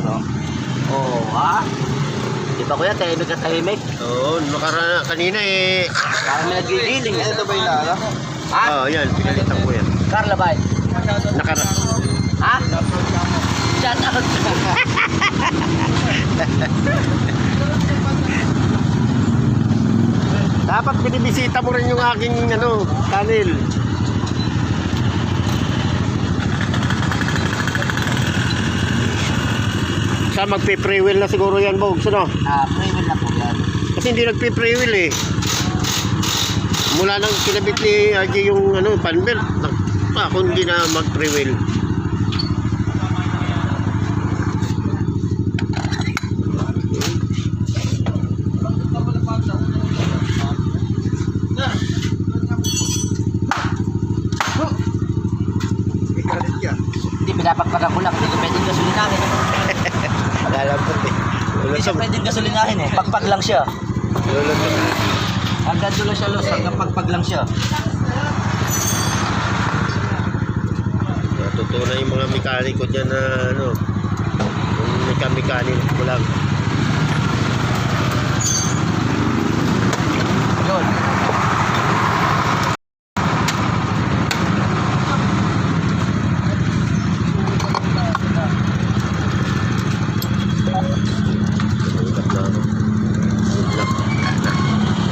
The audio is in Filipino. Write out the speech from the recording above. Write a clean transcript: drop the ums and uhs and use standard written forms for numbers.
no? Oo, ha? Di ba kuya, tahimik ka tahimik? Oo, kanina eh. Parang may nagigiling. Ito ba yung lala? Ha? Oo, yan, pinalitan ko yan. Carla ba? Ha? Shout out. Dapat binibisita mo rin yung aking tunnel. Sa magpe-pre-wheel na siguro yan, Bogs, ano? Pre-wheel na po yan. Kasi hindi nagpe-pre-wheel eh. Mula nang kinabit ni RJ yung panbelt, ako hindi na mag-pre-wheel. Hindi, pinapagpagan ko lang. Hindi ko pwedeng gasolinahin. Malalambot eh. Hindi siya pwedeng gasolinahin eh. Pagpag lang siya. Hanggang doon lang siya los. Hanggang pagpag lang siya. Natutunan yung mga mekaniko dyan na yung mekaniko lang.